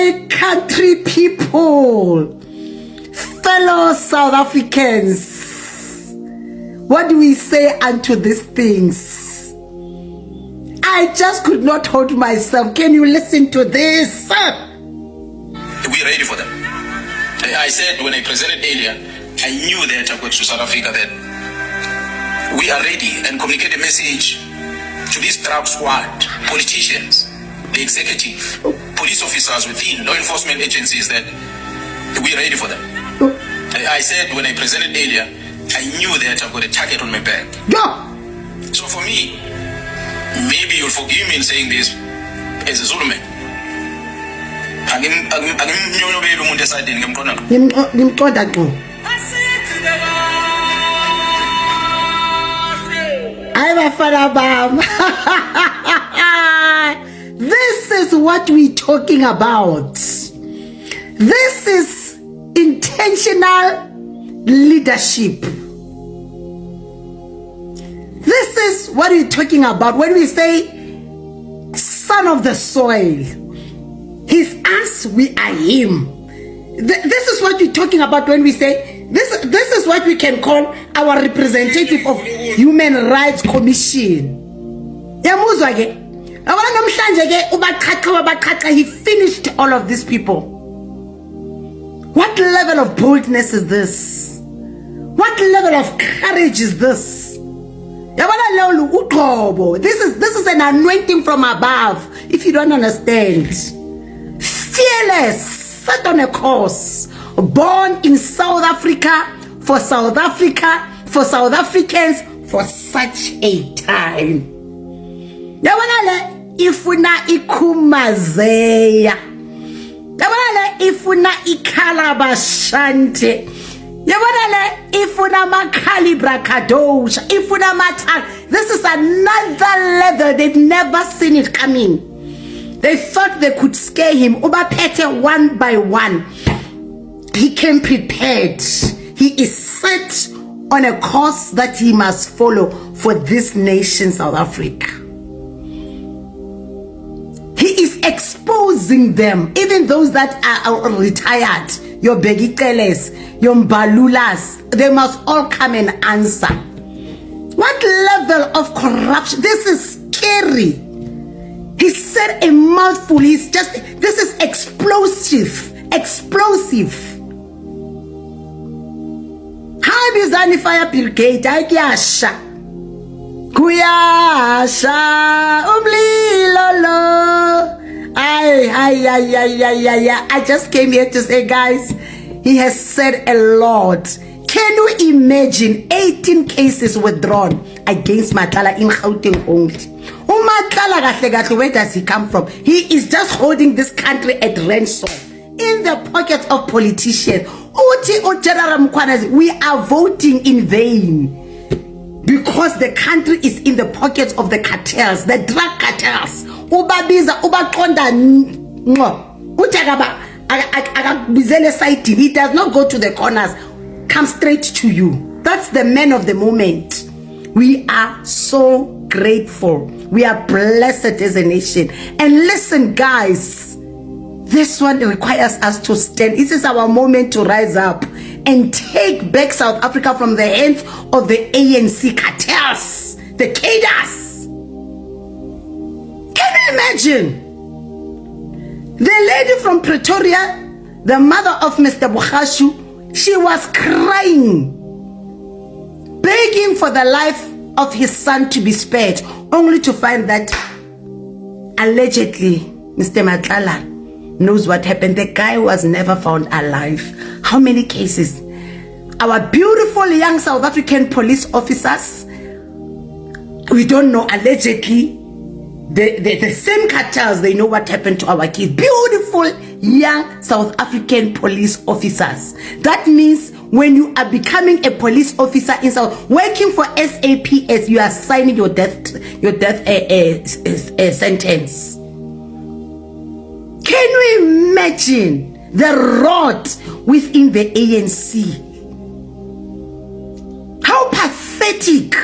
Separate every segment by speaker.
Speaker 1: My country people, fellow South Africans, what do we say unto these things? I just could not hold myself. Can you listen to this?
Speaker 2: We're ready for them. I said when I presented earlier, I knew they had to go to South Africa that we are ready and communicate a message to this drug squad, politicians, the executive, police officers within law enforcement agencies that we're ready for them. I said when I presented earlier, I knew that I've got a target on my back. So for me, maybe you'll forgive me in saying this as a Zulu man.
Speaker 1: This is what we're talking about. This is intentional leadership. This is what we're talking about when we say son of the soil. He's us, we are him. This is what we're talking about when we say this is what we can call our representative of Human Rights Commission. He finished all of these people. What level of boldness is this? What level of courage is this? This is an anointing from above. If you don't understand, fearless, set on a course, born in South Africa, for South Africans, for such a time. Ifuna ikumazeya, ifuna ikalabashante, ifuna makalibra kadosha, ifuna matal. This is another level. They've never seen it coming. They thought they could scare him. Ubapete one by one. He came prepared. He is set on a course that he must follow for this nation, South Africa. He is exposing them, even those that are retired, your Begikeles, your Mbalulas, they must all come and answer. What level of corruption? This is scary. He said a mouthful. This is explosive. Explosive. How bizani fire brigade? Kuyasha umlilolo. I just came here to say, guys, he has said a lot. Can you imagine 18 cases withdrawn against Matala in Gauteng only? Where does he come from? He is just holding this country at ransom in the pockets of politicians. General Mkhwanazi, we are voting in vain because the country is in the pockets of the cartels, the drug cartels. He does not go to the corners, come straight to you. That's the man of the moment. We are so grateful. We are blessed as a nation. And listen, guys, this one requires us to stand. This is our moment to rise up and take back South Africa from the hands of the ANC cartels, the cadres. Can you imagine? The lady from Pretoria, the mother of Mr. Bukhashu, she was crying, begging for the life of his son to be spared, only to find that allegedly Mr. Matlala knows what happened. The guy was never found alive. How many cases? Our beautiful young South African police officers, we don't know, allegedly the same cartels, they know what happened to our kids. Beautiful young South African police officers. That means when you are becoming a police officer in South, working for SAPS, you are signing your death sentence. Can you imagine the rot within the ANC? How pathetic,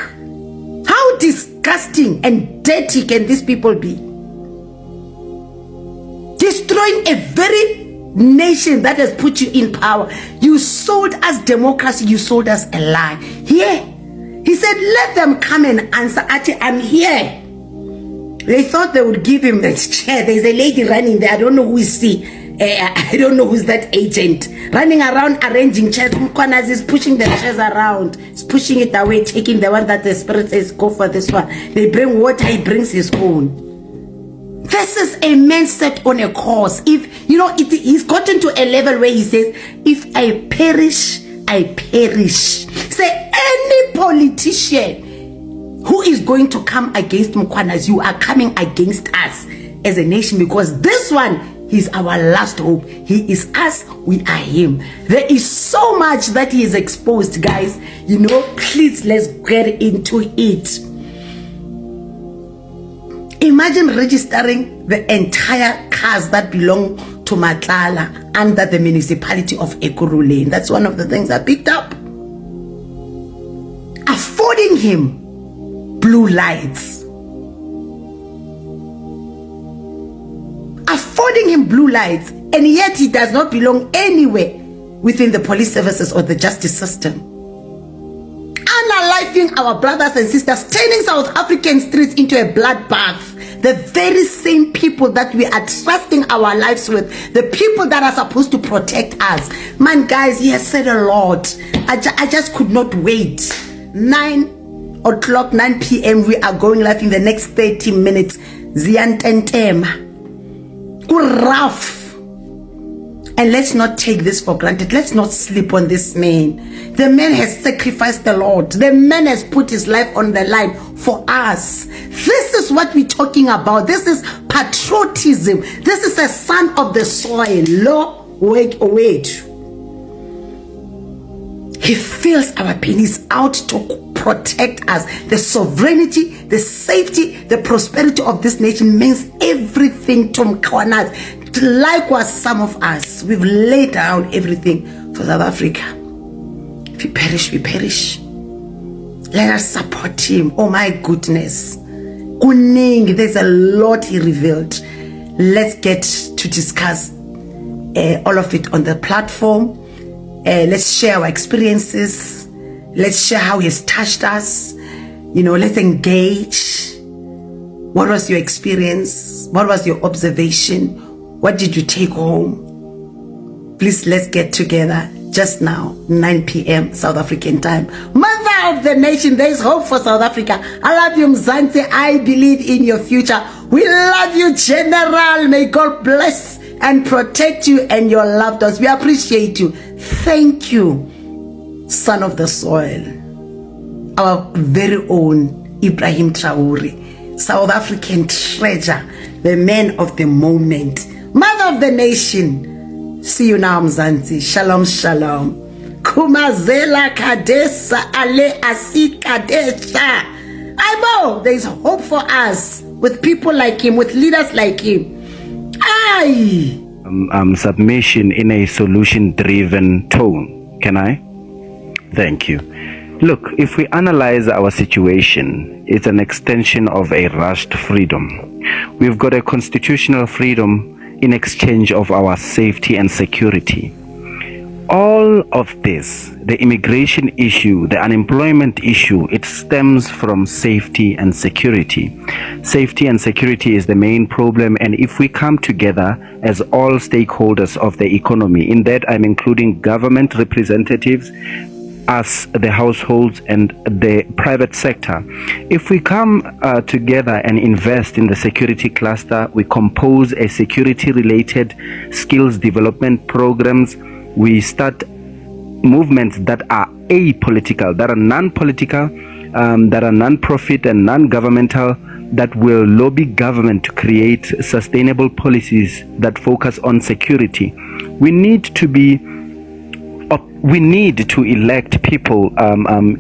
Speaker 1: how disgusting and dirty can these people be? destroying a very nation that has put you in power. You sold us democracy, you sold us a lie. Here, he said, let them come and answer. Ati, I'm here. They thought they would give him that chair. There's a lady running there. I don't know who is she. I don't know who's that agent. Running around arranging chairs. Mkhwanazi is pushing the chairs around. He's pushing it away, taking the one that the spirit says, go for this one. They bring water, he brings his own. This is a man set on a course. If, you know, he's gotten to a level where he says, if I perish, I perish. Say, any politician who is going to come against Mkhwanazi, you are coming against us as a nation, because this one, he's our last hope. He is us, we are him. There is so much that he is exposed, guys. You know, please, let's get into it. Imagine registering the entire cars that belong to Matlala under the municipality of Ekurhuleni. That's one of the things I picked up. Affording him blue lights. Affording him blue lights, and yet he does not belong anywhere within the police services or the justice system. Unaliving our brothers and sisters, turning South African streets into a bloodbath. The very same people that we are trusting our lives with, the people that are supposed to protect us. Man, guys, he has said a lot. I just could not wait. 9 o'clock, 9 p.m. we are going live in the next 30 minutes. Ziantentema. Rough. And let's not take this for granted. Let's not sleep on this man. The man has sacrificed the Lord. The man has put his life on the line for us. This is what we're talking about. This is patriotism. This is a son of the soil. Wait. He feels our pain. He's out to protect us. The sovereignty, the safety, the prosperity of this nation means everything to Mkhwanazi. Likewise, some of us, we've laid down everything for South Africa. If we perish, we perish. Let us support him. Oh my goodness. Kuning, there's a lot he revealed. Let's get to discuss all of it on the platform. Let's share our experiences. Let's share how he's touched us. You know, let's engage. What was your experience? What was your observation? What did you take home? Please, let's get together just now, 9 p.m. South African time. Mother of the nation, there is hope for South Africa. I love you, Mzansi. I believe in your future. We love you, General. May God bless and protect you and your loved ones. We appreciate you. Thank you, son of the soil. Our very own Ibrahim Traore, South African treasure, the man of the moment. Mother of the nation. See you now, Mzansi. Shalom, shalom. Kumazela kadesa ale asi kadesha. Aibo, there is hope for us with people like him, with leaders like him. Aye.
Speaker 3: Submission in a solution-driven tone. Can I? Thank you. Look, if we analyze our situation, it's an extension of a rushed freedom. We've got a constitutional freedom in exchange of our safety and security. All of this, the immigration issue, the unemployment issue, it stems from safety and security. Safety and security is the main problem, and if we come together as all stakeholders of the economy, in that I'm including government representatives, us, the households, and the private sector. If we come together and invest in the security cluster, we compose a security-related skills development programs, we start movements that are apolitical, that are non-political, that are non-profit and non-governmental, that will lobby government to create sustainable policies that focus on security. We need to elect people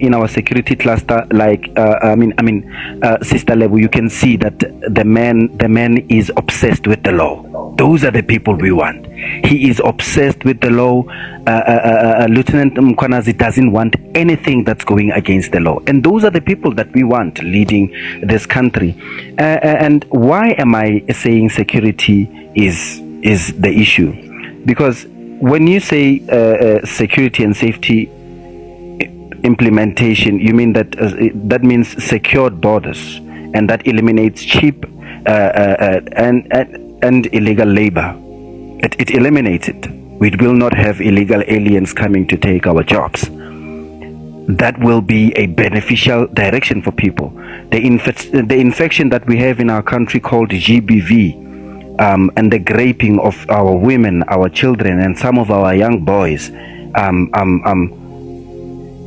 Speaker 3: in our security cluster, like Sister Lebu. You can see that the man is obsessed with the law. Those are the people we want. He is obsessed with the law. Lieutenant Mkhwanazi doesn't want anything that's going against the law, and those are the people that we want leading this country. And why am I saying security is is the issue, because when you say security and safety implementation, you mean that that means secured borders, and that eliminates cheap and illegal labor. It eliminates it. We will not have illegal aliens coming to take our jobs. That will be a beneficial direction for people. The infection that we have in our country called GBV, and the raping of our women, our children, and some of our young boys,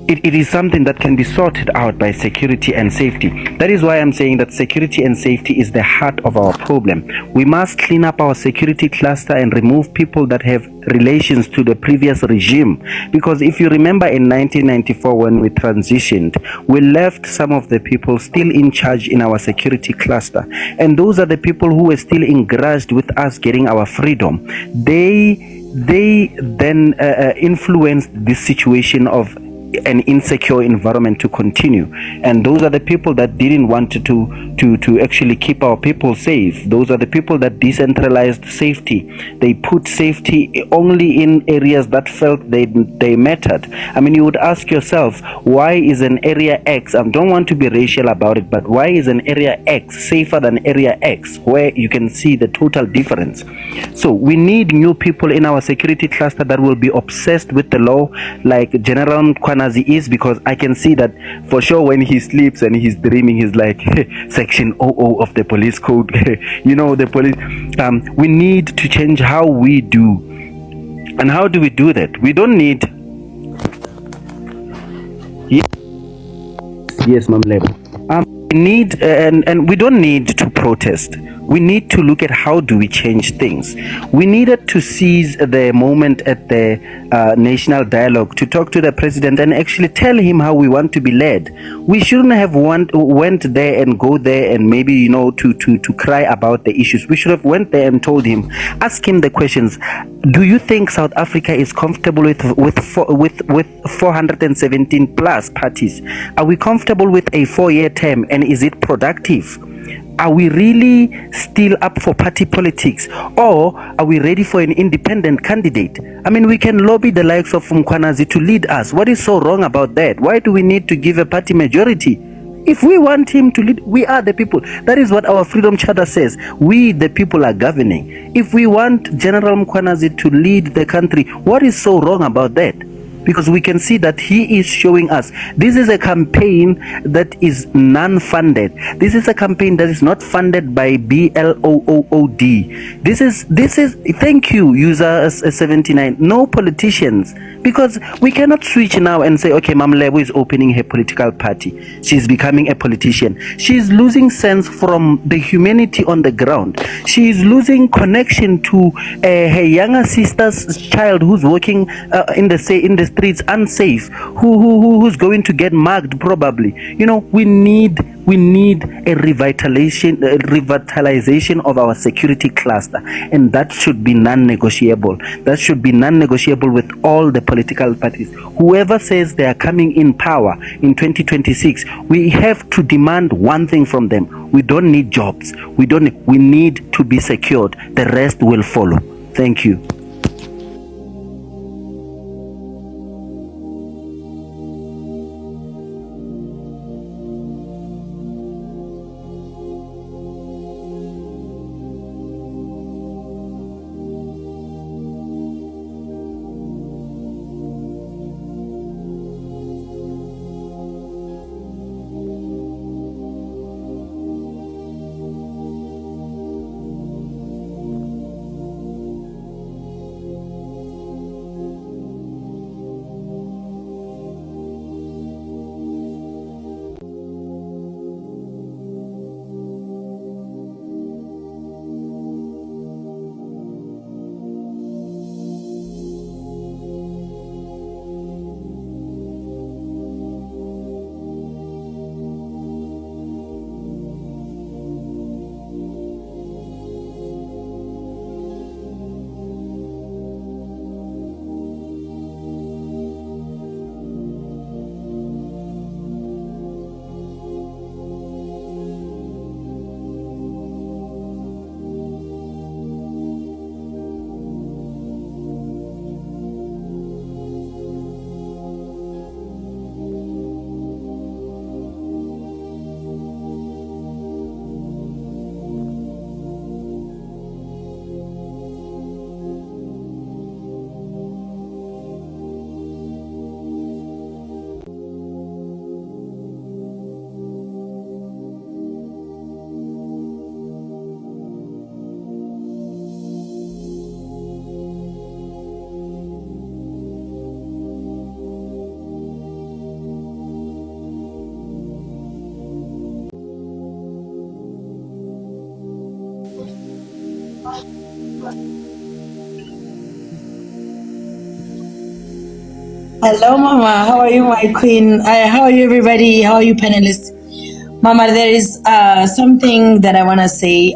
Speaker 3: it is something that can be sorted out by security and safety. That is why I'm saying that security and safety is the heart of our problem. We must clean up our security cluster and remove people that have relations to the previous regime. Because if you remember in 1994 when we transitioned, we left some of the people still in charge in our security cluster. And those are the people who were still engrossed with us getting our freedom. They then influenced this situation of an insecure environment to continue, and those are the people that didn't want to actually keep our people safe. Those are the people that decentralized safety. They put safety only in areas that felt they mattered. I mean, you would ask yourself, why is an area X, I don't want to be racial about it, but why is an area X safer than area X, where you can see the total difference? So we need new people in our security cluster that will be obsessed with the law, like General Mkhwanazi is, because I can see that for sure when he sleeps and he's dreaming, he's like section 00 of the police code. You know, the police. We need to change how we do. And how do we do that? We don't need. Yes, Ma'am Lebo. We need, and we don't need to protest. We need to look at how do we change things. We needed to seize the moment at the national dialogue to talk to the president and actually tell him how we want to be led. We shouldn't have went there and go there and maybe, you know, to cry about the issues. We should have went there and told him, ask him the questions. Do you think South Africa is comfortable with 417 plus parties? Are we comfortable with a 4-year term, and is it productive? Are we really still up for party politics, or are we ready for an independent candidate? I mean, we can lobby the likes of Mkhwanazi to lead us. What is so wrong about that? Why do we need to give a party majority? If we want him to lead, we are the people. That is what our Freedom Charter says. We, the people, are governing. If we want General Mkhwanazi to lead the country, what is so wrong about that? Because we can see that he is showing us this is a campaign that is non-funded. This is a campaign that is not funded by BLOOD. This is thank you, user 79. No politicians, because we cannot switch now and say, okay, Mam Lebo is opening her political party. She's becoming a politician. She's losing sense from the humanity on the ground. She is losing connection to her younger sister's child who's walking in the streets unsafe, who's going to get mugged probably. You know, we need a revitalization of our security cluster, and that should be non-negotiable. That should be non-negotiable with all the political parties. Whoever says they are coming in power in 2026, we have to demand one thing from them. We don't need jobs. We need to be secured. The rest will follow. Thank you.
Speaker 4: Hello, Mama. How are you, my queen? How are you, everybody? How are you, panelists? Mama, there is something that I want to say.